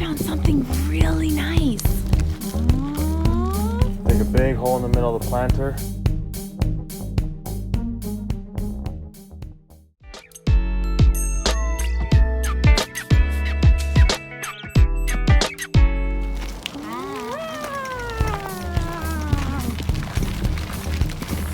found something really nice. Like a big hole in the middle of the planter.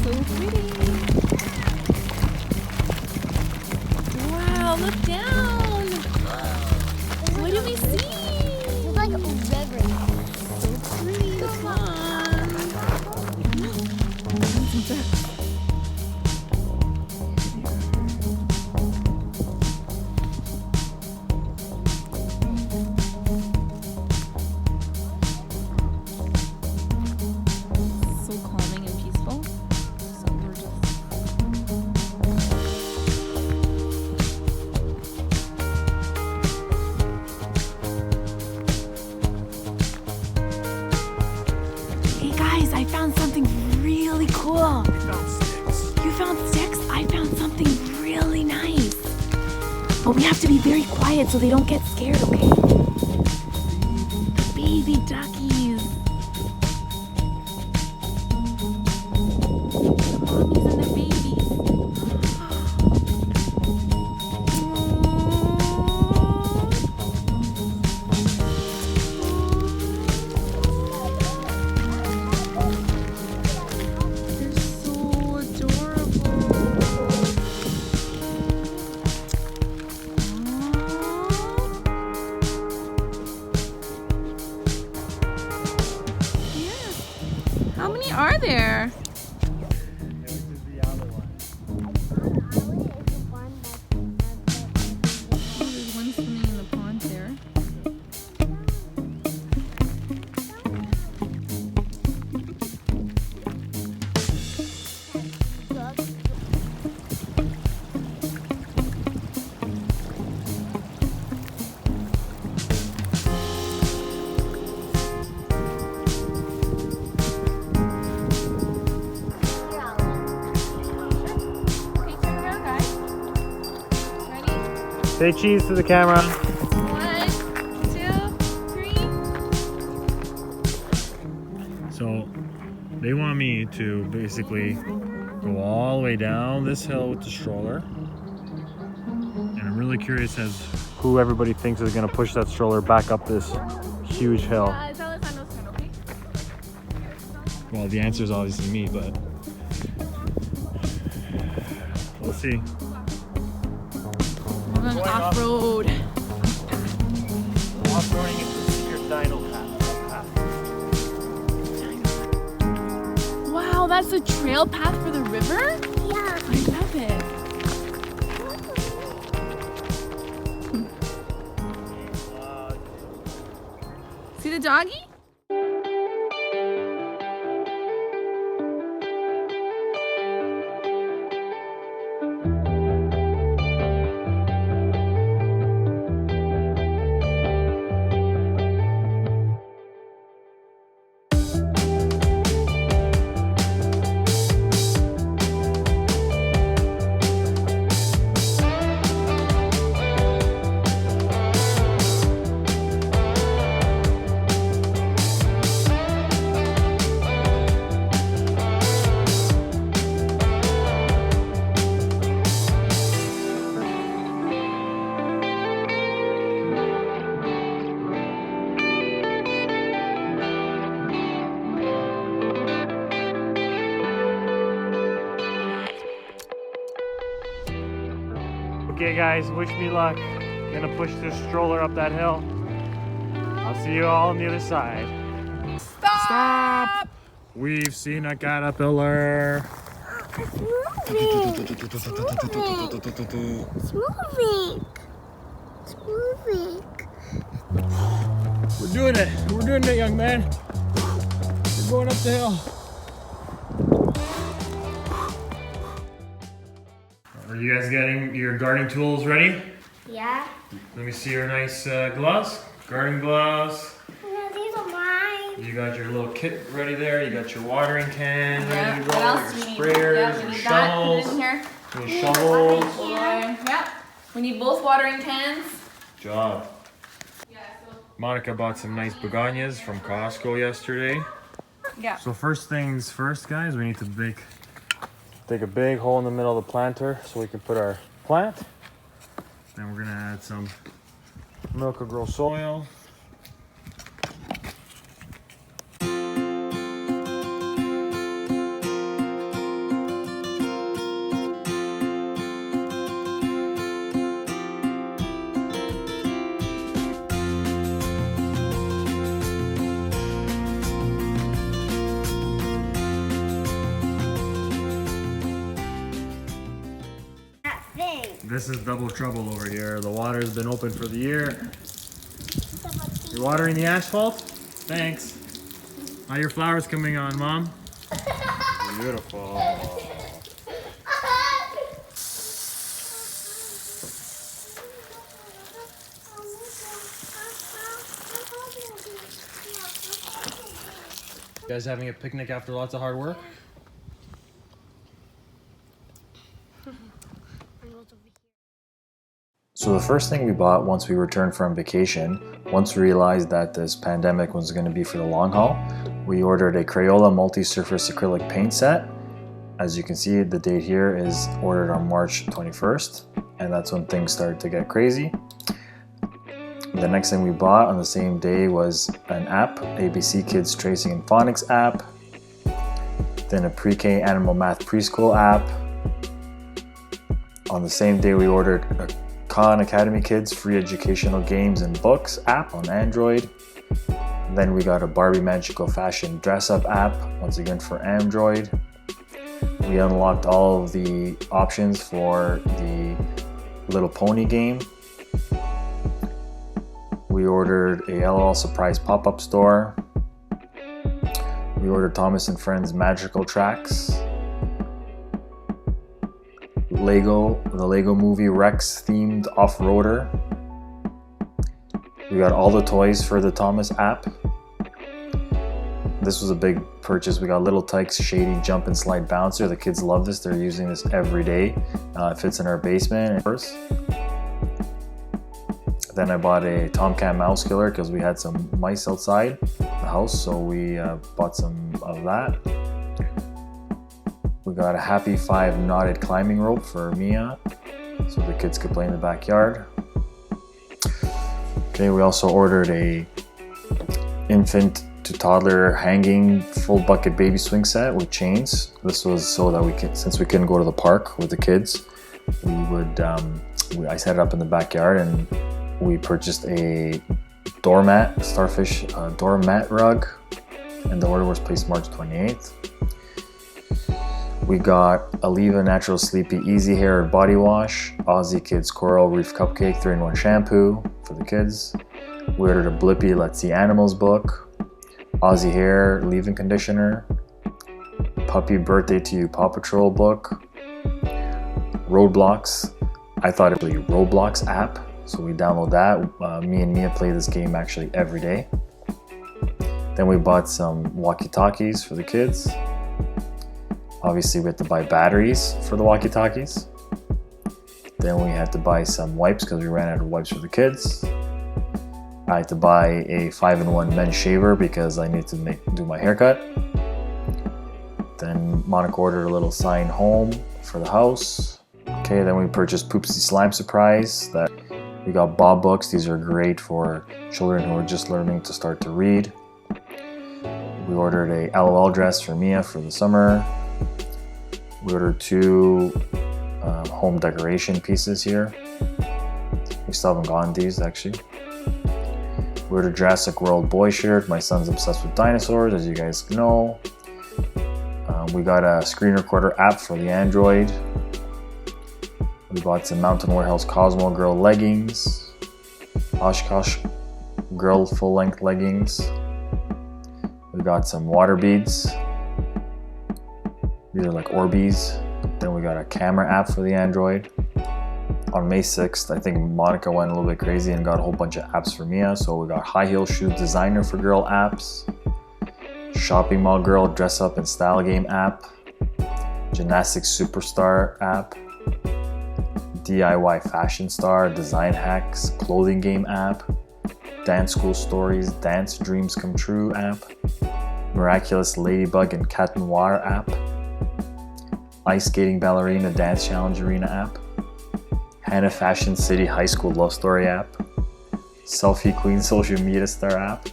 So pretty. Wow, look down. What do we see? It's like a river. So pretty. Come on. So calming and peaceful. So gorgeous. Hey guys, I found something really cool. You found sticks? I found something really nice. But we have to be very quiet so they don't get scared, okay? The baby duckies. The mommies and the babies. They're so adorable. Yeah. How many are there? There's one swimming in the pond there. Okay, turn around, guys. Ready? Say cheese to the camera. 1, 2, 3. So they want me to basically go all the way down this hill with the stroller. And I'm really curious as who everybody thinks is gonna push that stroller back up this huge hill. It's Alessandro's turn, okay? Well, the answer is obviously me, but we'll see. We're going off-road. Off-roading into the secret dino path. Wow, that's a trail path for the river? Yeah. I love it. See the doggy? Okay guys, wish me luck. Gonna push this stroller up that hill. I'll see you all on the other side. Stop! We've seen a caterpillar. It's moving. It's moving. It's moving. We're doing it. We're doing it, young man. We're going up the hill. Are you guys getting your gardening tools ready? Yeah. Let me see your nice gloves. Garden gloves. No, these are mine. You got your little kit ready there. You got your watering can Yeah. ready to What go. else Your do we need? sprayers, Yeah, we your need that. Put shovels. it in here. Your shovels. Yeah. We need both watering cans. Job. Yeah, so Monica bought some nice begonias from Costco yesterday. Yeah. So first things first, guys, we need to dig a big hole in the middle of the planter so we can put our plant. Then we're gonna add some Miracle-Gro soil. That thing. This is double trouble over here. The water's been open for the year. You're watering the asphalt? Thanks. How are your flowers coming on, Mom? Beautiful. You guys having a picnic after lots of hard work? So the first thing we bought once we returned from vacation, once we realized that this pandemic was going to be for the long haul, we ordered a Crayola multi-surface acrylic paint set. As you can see, the date here is ordered on March 21st, and that's when things started to get crazy. The next thing we bought on the same day was an app, ABC Kids Tracing and Phonics app, then a pre-K Animal Math Preschool app. On the same day we ordered a Khan Academy Kids Free Educational Games and Books app on Android. Then we got a Barbie Magical Fashion Dress Up app, once again for Android. We unlocked all of the options for the Little Pony game. We ordered a LOL Surprise pop-up store. We ordered Thomas and Friends Magical Tracks. The Lego Movie Rex themed off-roader. We got all the toys for the Thomas app. This was a big purchase. We got Little Tykes Shady Jump and Slide Bouncer. The kids love this. They're using this every day. It fits in our basement. Then I bought a Tomcat Mouse Killer because we had some mice outside the house, so we bought some of that. We got a Happy 5 knotted climbing rope for Mia, so the kids could play in the backyard. Okay, we also ordered a infant to toddler hanging full bucket baby swing set with chains. This was so that since we couldn't go to the park with the kids, I set it up in the backyard, and we purchased a doormat, starfish doormat rug, and the order was placed March 28th. We got Aliva Natural Sleepy Easy Hair Body Wash, Aussie Kids Coral Reef Cupcake 3-in-1 Shampoo for the kids. We ordered a Blippi Let's See Animals book, Aussie Hair Leave-In Conditioner, Puppy Birthday to You Paw Patrol book, Roblox. I thought it was a Roblox app, so we download that. Me and Mia play this game actually every day. Then we bought some walkie-talkies for the kids. Obviously we had to buy batteries for the walkie-talkies. Then we had to buy some wipes because we ran out of wipes for the kids. I had to buy a 5-in-1 men's shaver because I need to do my haircut. Then Monica ordered a little sign home for the house. Okay, then we purchased Poopsie Slime Surprise. We got Bob books. These are great for children who are just learning to start to read. We ordered a LOL dress for Mia for the summer. We ordered 2 home decoration pieces here. We still haven't gotten these actually. We ordered Jurassic World boy shirt. My son's obsessed with dinosaurs, as you guys know. We got a screen recorder app for the Android. We bought some Mountain Warehouse Cosmo Girl leggings, Oshkosh Girl full-length leggings. We got some water beads. These are like Orbeez. Then we got a camera app for the Android. On May 6th, I think Monica went a little bit crazy and got a whole bunch of apps for Mia. So we got High Heel Shoe Designer for Girl apps, Shopping Mall Girl Dress Up and Style Game app, Gymnastics Superstar app, DIY Fashion Star Design Hacks Clothing Game app, Dance School Stories Dance Dreams Come True app, Miraculous Ladybug and Cat Noir app, Ice Skating Ballerina Dance Challenge Arena app, Hannah Fashion City High School Love Story app, Selfie Queen Social Media Star app,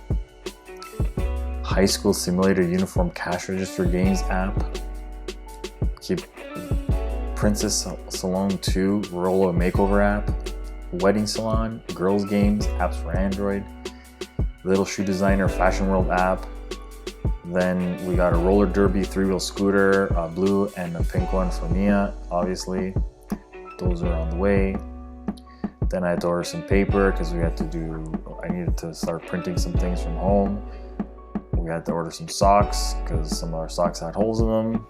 High School Simulator Uniform Cash Register Games app, Princess Salon 2 Roller Makeover app, Wedding Salon, Girls Games apps for Android, Little Shoe Designer Fashion World app. Then we got a roller derby 3-wheel scooter, a blue and a pink one for Mia, obviously. Those are on the way. Then I had to order some paper because I needed to start printing some things from home. We had to order some socks because some of our socks had holes in them.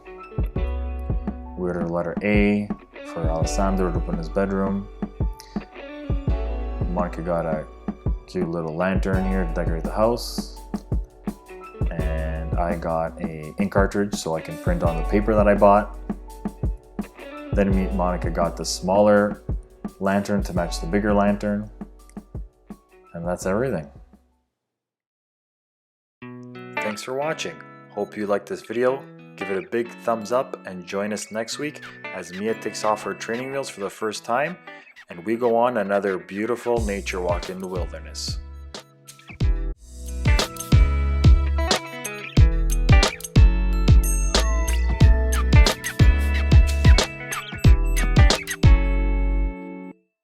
We ordered letter A for Alessandro to put in his bedroom. Monica got a cute little lantern here to decorate the house. And I got a ink cartridge so I can print on the paper that I bought. Then Monica got the smaller lantern to match the bigger lantern. And that's everything. Thanks for watching. Hope you liked this video. Give it a big thumbs up and join us next week as Mia takes off her training wheels for the first time and we go on another beautiful nature walk in the wilderness.